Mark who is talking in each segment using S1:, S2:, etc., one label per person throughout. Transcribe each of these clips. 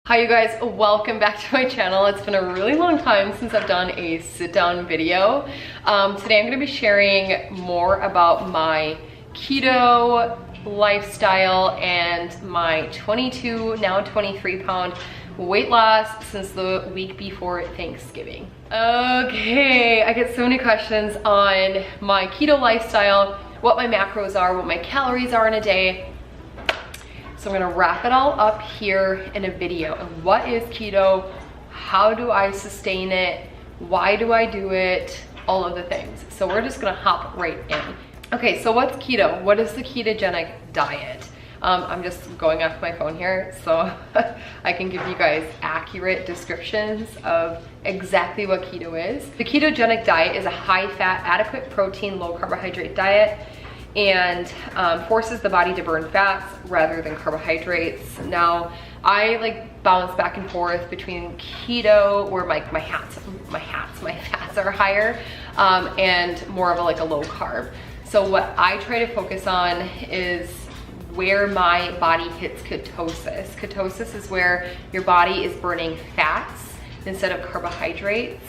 S1: Hi you guys, welcome back to my channel. It's been a really long time since I've done a sit down video. Today I'm going to be sharing more about my keto lifestyle and my 22, now 23 pound weight loss since the week before Thanksgiving. Okay, I get so many questions on my keto lifestyle, what my macros are, what my calories are in a day. So I'm gonna wrap it all up here in a video. And what is keto? How do I sustain it? Why do I do it? All of the things. So we're just gonna hop right in. Okay, so what's keto? What is the ketogenic diet? I'm just going off my phone here so I can give you guys accurate descriptions of exactly what keto is. The ketogenic diet is a high fat, adequate protein, low carbohydrate diet and forces the body to burn fats rather than carbohydrates. Now, I bounce back and forth between keto, where my fats are higher, and more of a low carb. So what I try to focus on is where my body hits ketosis. Ketosis is where your body is burning fats instead of carbohydrates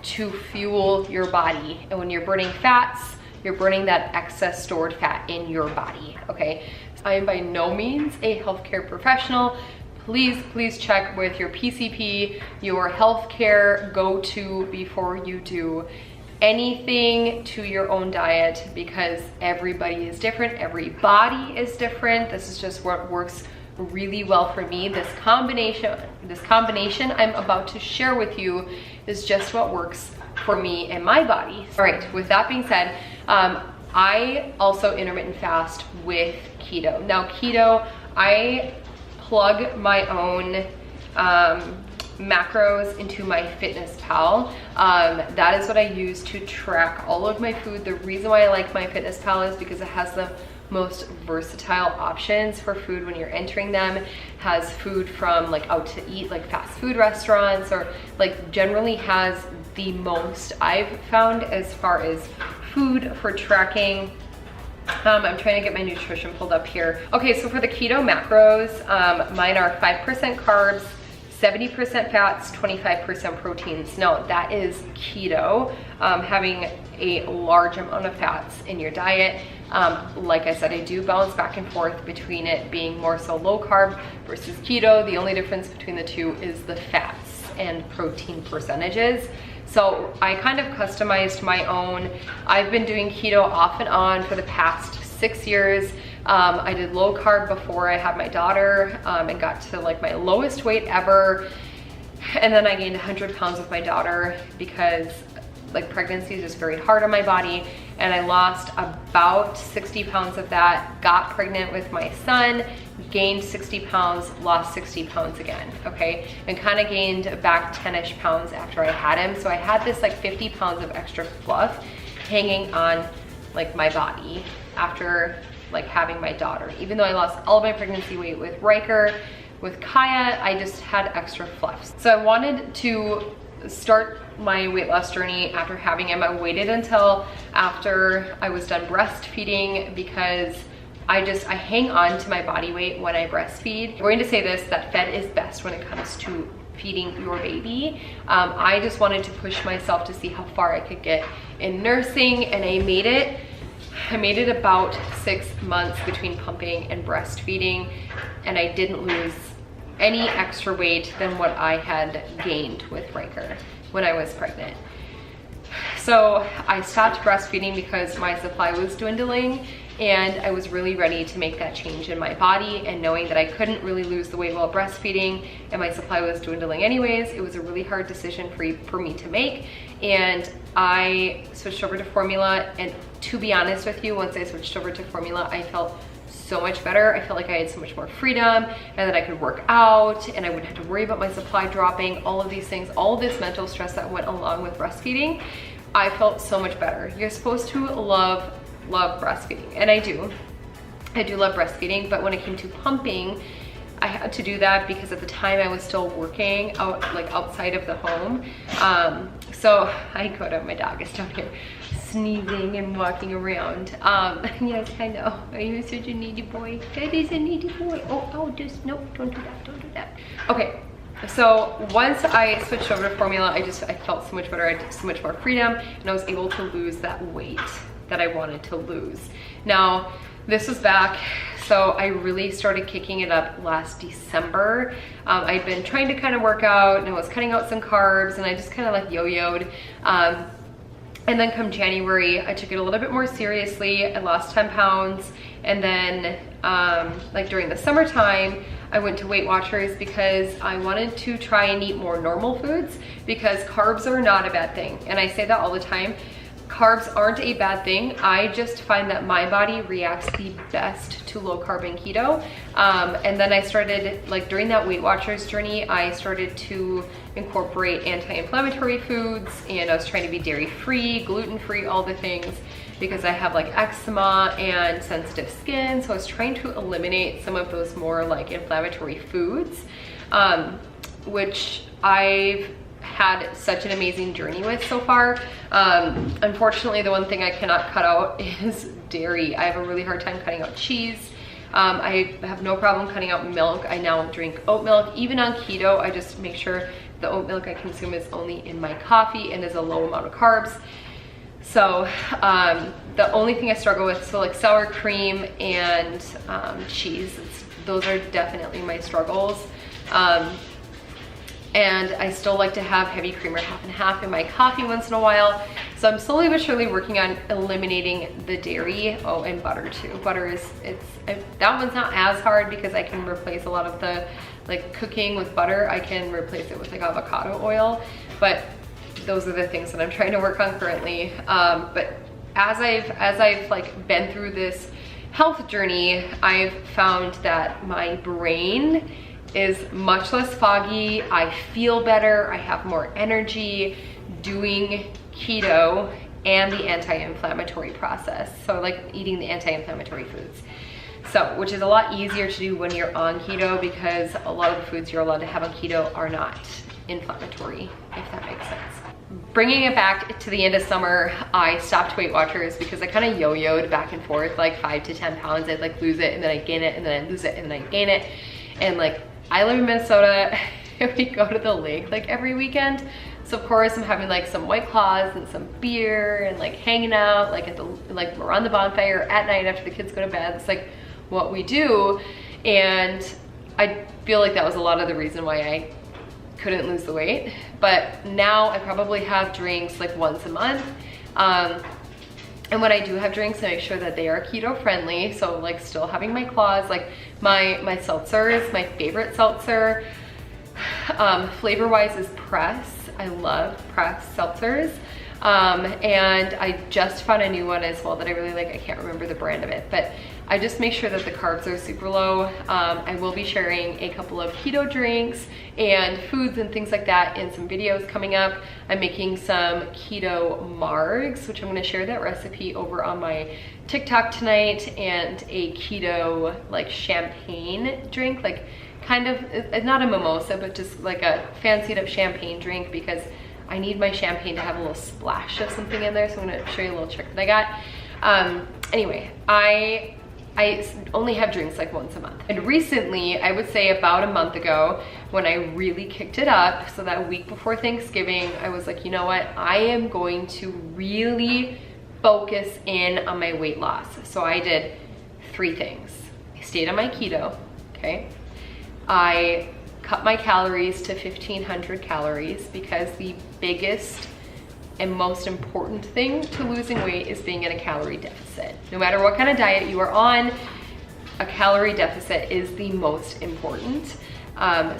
S1: to fuel your body. And when you're burning fats, you're burning that excess stored fat in your body, okay? I am by no means a healthcare professional. Please check with your PCP, your healthcare go-to before you do anything to your own diet, because everybody is different, every body is different. This is just what works really well for me. This combination I'm about to share with you is just what works for me and my body. All right, with that being said, I also intermittent fast with keto. Now keto, I plug my own macros into my FitnessPal. That is what I use to track all of my food. The reason why I like my FitnessPal is because it has the most versatile options for food when you're entering them. Has food from out to eat, like fast food restaurants, or generally has the most I've found as far as food for tracking. I'm trying to get my nutrition pulled up here. Okay, so for the keto macros, mine are 5% carbs, 70% fats, 25% proteins. Now that is keto, having a large amount of fats in your diet. Like I said, I do bounce back and forth between it being more so low carb versus keto. The only difference between the two is the fats and protein percentages. So I kind of customized my own. I've been doing keto off and on for the past 6 years. I did low carb before I had my daughter and got to my lowest weight ever. And then I gained 100 pounds with my daughter because pregnancy is just very hard on my body. And I lost about 60 pounds of that, got pregnant with my son, gained 60 pounds, lost 60 pounds again, okay? And kind of gained back 10-ish pounds after I had him. So I had this 50 pounds of extra fluff hanging on my body after having my daughter. Even though I lost all of my pregnancy weight with Riker, with Kaya, I just had extra fluff. So I wanted to start my weight loss journey after having him. I waited until after I was done breastfeeding because I hang on to my body weight when I breastfeed. I'm going to say this, that fed is best when it comes to feeding your baby. I just wanted to push myself to see how far I could get in nursing, and I made it about 6 months between pumping and breastfeeding, and I didn't lose any extra weight than what I had gained with Riker when I was pregnant. So I stopped breastfeeding because my supply was dwindling, and I was really ready to make that change in my body, and knowing that I couldn't really lose the weight while breastfeeding and my supply was dwindling anyways, it was a really hard decision for me to make. And I switched over to formula, and to be honest with you, once I switched over to formula, I felt so much better. I felt like I had so much more freedom and that I could work out and I wouldn't have to worry about my supply dropping, all of these things, all of this mental stress that went along with breastfeeding. I felt so much better. You're supposed to love breastfeeding, and I do love breastfeeding, but when it came to pumping, I had to do that because at the time I was still working outside of the home. So I go to, my dog is down here sneezing and walking around. Yes, I know. Are you such a needy boy? That is a needy boy. Oh, just, no, don't do that, don't do that. Okay, So once I switched over to formula, I felt so much better. I had so much more freedom, and I was able to lose that weight that I wanted to lose. Now, this was back, so I really started kicking it up last December. I'd been trying to kind of work out, and I was cutting out some carbs, and I just kind of like yo-yoed. And then come January, I took it a little bit more seriously. I lost 10 pounds. And then like during the summertime, I went to Weight Watchers because I wanted to try and eat more normal foods, because carbs are not a bad thing. And I say that all the time. Carbs aren't a bad thing. I just find that my body reacts the best to low carb and keto. And then I started, like during that Weight Watchers journey, I started to incorporate anti-inflammatory foods, and I was trying to be dairy-free, gluten-free, all the things, because I have like eczema and sensitive skin. So I was trying to eliminate some of those more like inflammatory foods, which I've had such an amazing journey with so far. Unfortunately, the one thing I cannot cut out is dairy. I have a really hard time cutting out cheese. I have no problem cutting out milk. I now drink oat milk. Even on keto, I just make sure the oat milk I consume is only in my coffee and is a low amount of carbs. So the only thing I struggle with, so like sour cream and cheese, those are definitely my struggles. And I still like to have heavy creamer half and half in my coffee once in a while. So I'm slowly but surely working on eliminating the dairy. Oh, and butter too. Butter is, that one's not as hard because I can replace a lot of the like cooking with butter. I can replace it with like avocado oil, but those are the things that I'm trying to work on currently. But as I've like been through this health journey, I've found that my brain is much less foggy. I feel better. I have more energy doing keto and the anti-inflammatory process. So like eating the anti-inflammatory foods. So, which is a lot easier to do when you're on keto, because a lot of the foods you're allowed to have on keto are not inflammatory, if that makes sense. Bringing it back to the end of summer, I stopped Weight Watchers because I kind of yo-yoed back and forth, like 5 to 10 pounds. I'd like lose it and then I gain it and then I lose it and then I gain it. And like, I live in Minnesota and we go to the lake like every weekend. So of course I'm having like some White Claws and some beer and like hanging out like at the, like around the bonfire at night after the kids go to bed. It's like what we do. And I feel like that was a lot of the reason why I couldn't lose the weight. But now I probably have drinks like once a month. And when I do have drinks, I make sure that they are keto friendly. So like still having my claws, like my seltzers, my favorite seltzer, flavor wise is Press. I love Press seltzers. And I just found a new one as well that I really like. I can't remember the brand of it, but I just make sure that the carbs are super low. I will be sharing a couple of keto drinks and foods and things like that in some videos coming up. I'm making some keto margs, which I'm gonna share that recipe over on my TikTok tonight, and a keto like champagne drink, like kind of, it's not a mimosa, but just like a fancied up champagne drink, because I need my champagne to have a little splash of something in there. So I'm gonna show you a little trick that I got. Anyway, I only have drinks like once a month. And recently, I would say about a month ago, when I really kicked it up, so that week before Thanksgiving, I was like, you know what? I am going to really focus in on my weight loss. So I did 3 things. I stayed on my keto, okay? I cut my calories to 1,500 calories, because the biggest and most important thing to losing weight is being in a calorie deficit. No matter what kind of diet you are on, a calorie deficit is the most important.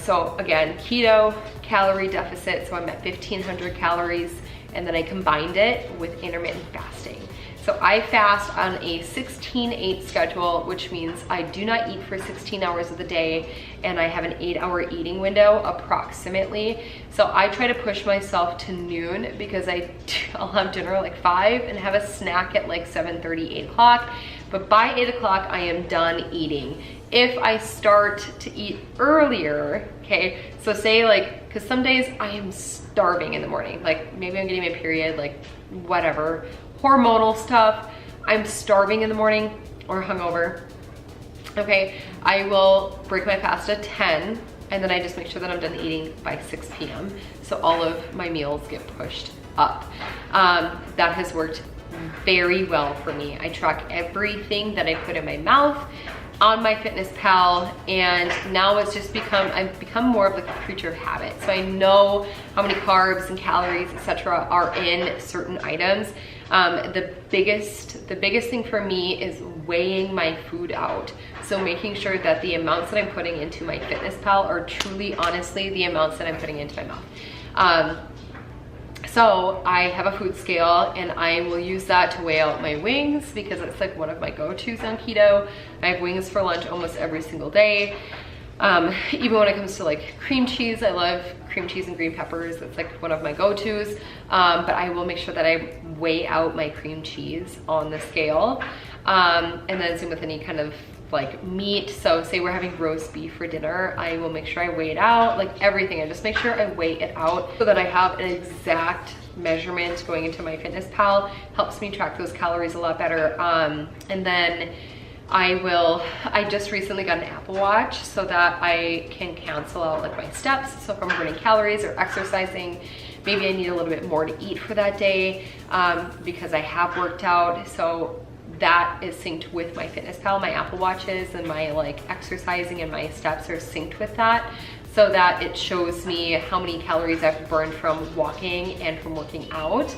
S1: So again, keto, calorie deficit, so I'm at 1,500 calories, and then I combined it with intermittent fasting. So I fast on a 16-8 schedule, which means I do not eat for 16 hours of the day, and I have an 8-hour eating window approximately. So I try to push myself to noon, because I'll have dinner at like 5 and have a snack at like 7:30, 8 o'clock. But by 8 o'clock, I am done eating. If I start to eat earlier, okay, so say like, because some days I am starving in the morning, like maybe I'm getting my period, like whatever, hormonal stuff, I'm starving in the morning or hungover, okay, I will break my fast at 10, and then I just make sure that I'm done eating by 6 p.m. So all of my meals get pushed up. That has worked very well for me. I track everything that I put in my mouth on MyFitnessPal, and now it's just I've become more of like a creature of habit. So I know how many carbs and calories, etc., are in certain items. The biggest thing for me is weighing my food out. So making sure that the amounts that I'm putting into MyFitnessPal are truly, honestly, the amounts that I'm putting into my mouth. So I have a food scale, and I will use that to weigh out my wings because it's like one of my go-tos on keto. I have wings for lunch almost every single day. Even when it comes to like cream cheese, I love cream cheese and green peppers. It's like one of my go-tos. But I will make sure that I weigh out my cream cheese on the scale. And then same with any kind of like meat. So say we're having roast beef for dinner, I will make sure I weigh it out, like everything. I just make sure I weigh it out so that I have an exact measurement going into MyFitnessPal. Helps me track those calories a lot better. And then I just recently got an Apple Watch so that I can cancel out like my steps. So if I'm burning calories or exercising, maybe I need a little bit more to eat for that day because I have worked out. So that is synced with MyFitnessPal. My Apple Watches and my like exercising and my steps are synced with that, so that it shows me how many calories I've burned from walking and from working out.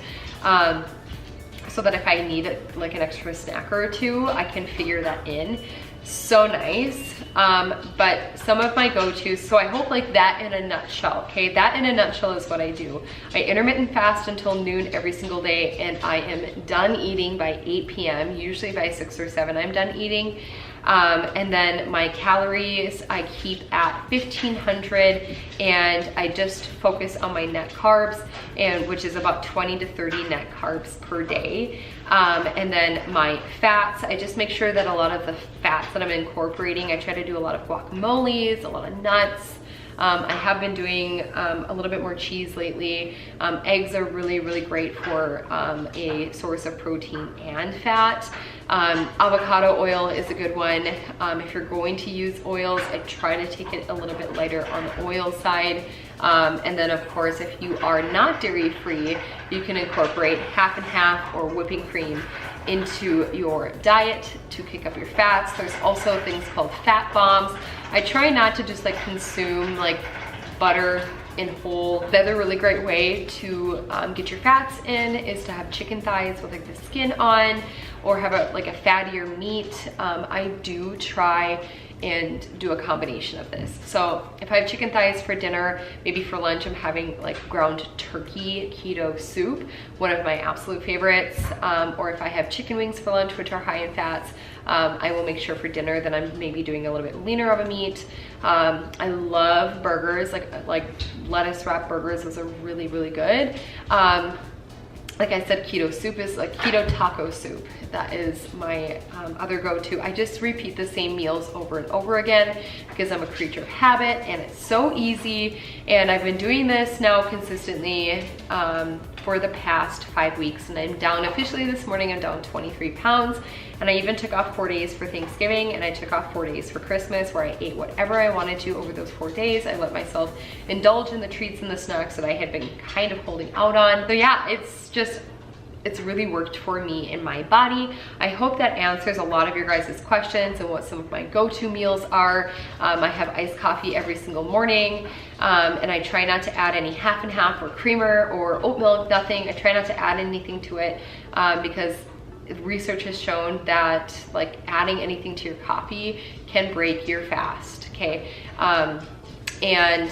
S1: So that if I need like an extra snack or two, I can figure that in. So nice. But some of my go-tos, so I hope like that in a nutshell, okay? That in a nutshell is what I do. I intermittent fast until noon every single day, and I am done eating by 8 p.m. Usually by 6 or 7 I'm done eating. And then my calories I keep at 1500, and I just focus on my net carbs, and which is about 20 to 30 net carbs per day. And then my fats, I just make sure that a lot of the fats that I'm incorporating, I try to do a lot of guacamoles, a lot of nuts. I have been doing a little bit more cheese lately. Eggs are really, really great for a source of protein and fat. Avocado oil is a good one. If you're going to use oils, I try to take it a little bit lighter on the oil side. And then of course, if you are not dairy free, you can incorporate half and half or whipping cream into your diet to kick up your fats. There's also things called fat bombs. I try not to just like consume like butter in whole. The other really great way to get your fats in is to have chicken thighs with like the skin on, or have a fattier meat. I do try and do a combination of this. So if I have chicken thighs for dinner, maybe for lunch I'm having like ground turkey keto soup, one of my absolute favorites. Or if I have chicken wings for lunch, which are high in fats, I will make sure for dinner that I'm maybe doing a little bit leaner of a meat. I love burgers, like lettuce wrap burgers. Those are really, really good. Like I said, keto soup is like keto taco soup. That is my other go-to. I just repeat the same meals over and over again because I'm a creature of habit, and it's so easy. And I've been doing this now consistently for the past 5 weeks, and I'm down officially this morning. I'm down 23 pounds. And I even took off 4 days for Thanksgiving, and I took off 4 days for Christmas, where I ate whatever I wanted to over those 4 days. I let myself indulge in the treats and the snacks that I had been kind of holding out on. So yeah, it's really worked for me in my body. I hope that answers a lot of your guys' questions and what some of my go-to meals are. I have iced coffee every single morning, and I try not to add any half and half or creamer or oat milk, nothing. I try not to add anything to it because research has shown that like adding anything to your coffee can break your fast, okay? And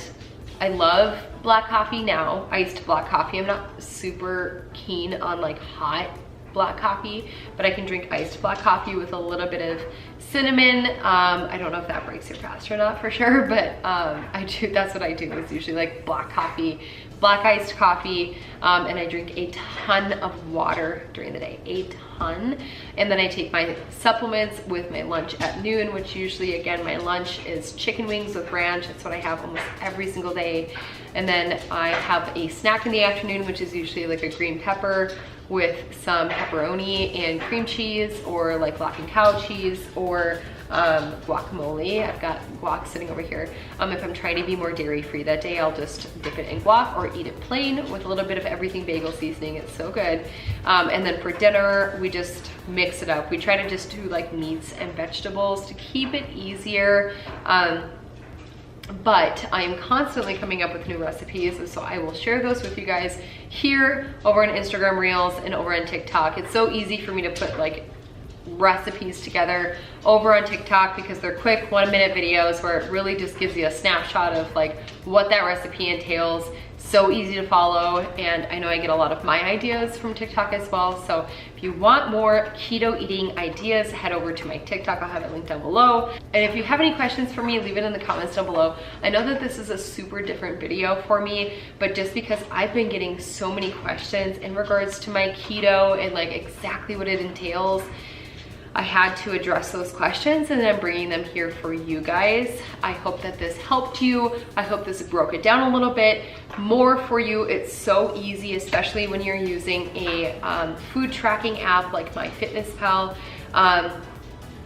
S1: I love black coffee now, iced black coffee. I'm not super keen on like hot black coffee, but I can drink iced black coffee with a little bit of cinnamon. I don't know if that breaks your fast or not for sure, but I do. That's what I do. It's usually like black coffee, black iced coffee, and I drink a ton of water during the day, a ton. And then I take my supplements with my lunch at noon, which usually, again, my lunch is chicken wings with ranch. That's what I have almost every single day. And then I have a snack in the afternoon, which is usually like a green pepper with some pepperoni and cream cheese, or like Lock and Cow cheese, or guacamole. I've got guac sitting over here. If I'm trying to be more dairy free that day, I'll just dip it in guac or eat it plain with a little bit of everything bagel seasoning. It's so good. And then for dinner, we just mix it up. We try to just do like meats and vegetables to keep it easier. But I am constantly coming up with new recipes, and so I will share those with you guys here over on Instagram Reels and over on TikTok. It's so easy for me to put like recipes together over on TikTok because they're quick 1-minute videos where it really just gives you a snapshot of like what that recipe entails. So easy to follow, and I know I get a lot of my ideas from TikTok as well. So if you want more keto eating ideas, head over to my TikTok. I'll have it linked down below. And if you have any questions for me, leave it in the comments down below. I know that this is a super different video for me, but just because I've been getting so many questions in regards to my keto and like exactly what it entails, I had to address those questions, and I'm bringing them here for you guys. I hope that this helped you. I hope this broke it down a little bit more for you. It's so easy, especially when you're using a food tracking app like MyFitnessPal.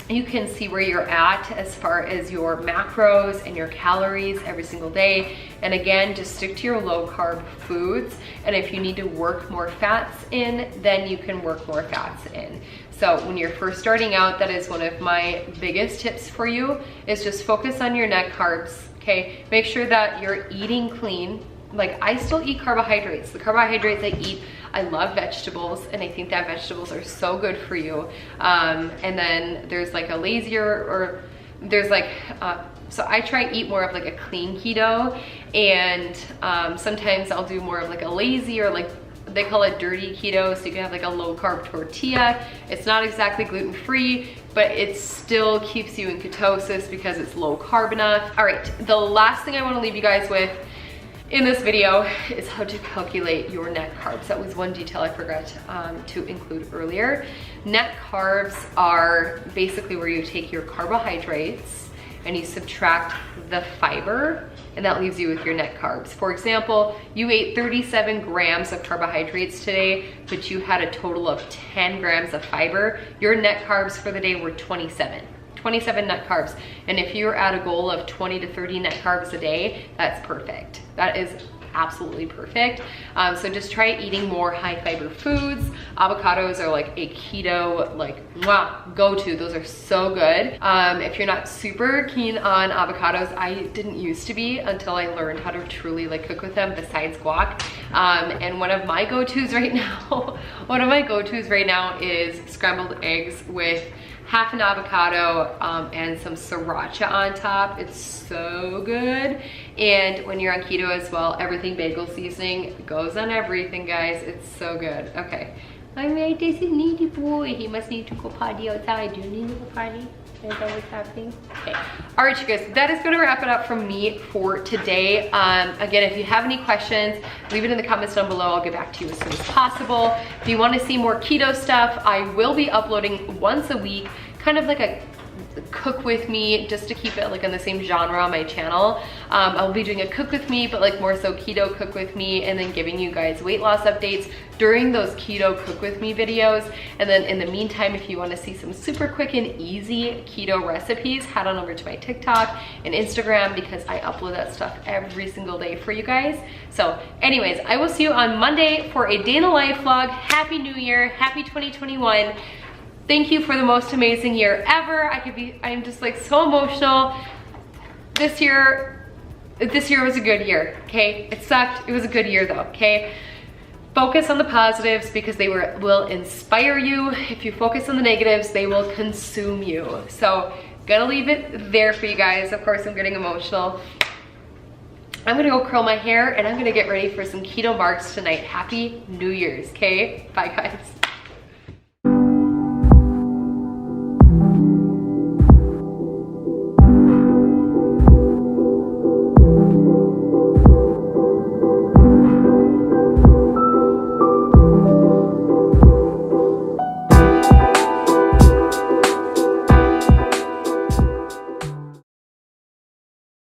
S1: You can see where you're at as far as your macros and your calories every single day. And again, just stick to your low carb foods. And if you need to work more fats in, then you can work more fats in. So when you're first starting out, that is one of my biggest tips for you, is just focus on your net carbs, okay? Make sure that you're eating clean. Like, I still eat carbohydrates. The carbohydrates I eat, I love vegetables, and I think that vegetables are so good for you. And then there's like a lazier, or there's like, so I try to eat more of like a clean keto, and sometimes I'll do more of like a lazy, or like they call it dirty keto, so you can have like a low carb tortilla. It's not exactly gluten free, but it still keeps you in ketosis because it's low carb enough. All right, the last thing I want to leave you guys with in this video is how to calculate your net carbs. That was one detail I forgot to include earlier. Net carbs are basically where you take your carbohydrates and you subtract the fiber, and that leaves you with your net carbs. For example, you ate 37 grams of carbohydrates today, but you had a total of 10 grams of fiber. Your net carbs for the day were 27 net carbs. And if you're at a goal of 20 to 30 net carbs a day, that's perfect. That is absolutely perfect. So just try eating more high fiber foods. Avocados are like a keto, like, go-to. Those are so good. If you're not super keen on avocados, I didn't used to be until I learned how to truly like cook with them besides guac. And one of my go-tos right now, is scrambled eggs with half an avocado and some sriracha on top. It's so good. And when you're on keto as well, everything bagel seasoning goes on everything, guys. It's so good. Okay. All right, this is needy boy. He must need to go potty outside. Do you need to go potty? Is that what's happening? Okay. All right, you guys, that is gonna wrap it up from me for today. Again, if you have any questions, leave it in the comments down below. I'll get back to you as soon as possible. If you wanna see more keto stuff, I will be uploading once a week, kind of like a cook with me, just to keep it like in the same genre on my channel. I'll be doing a cook with me, but like more so keto cook with me, and then giving you guys weight loss updates during those keto cook with me videos. And then in the meantime, if you want to see some super quick and easy keto recipes, head on over to my TikTok and Instagram, because I upload that stuff every single day for you guys. So anyways, I will see you on Monday for a day in the life vlog. Happy New Year, happy 2021. Thank you for the most amazing year ever. I'm just like so emotional. This year was a good year, okay? It sucked, it was a good year though, okay? Focus on the positives, because they will inspire you. If you focus on the negatives, they will consume you. So, gonna leave it there for you guys. Of course, I'm getting emotional. I'm gonna go curl my hair, and I'm gonna get ready for some keto marks tonight. Happy New Year's, okay? Bye guys.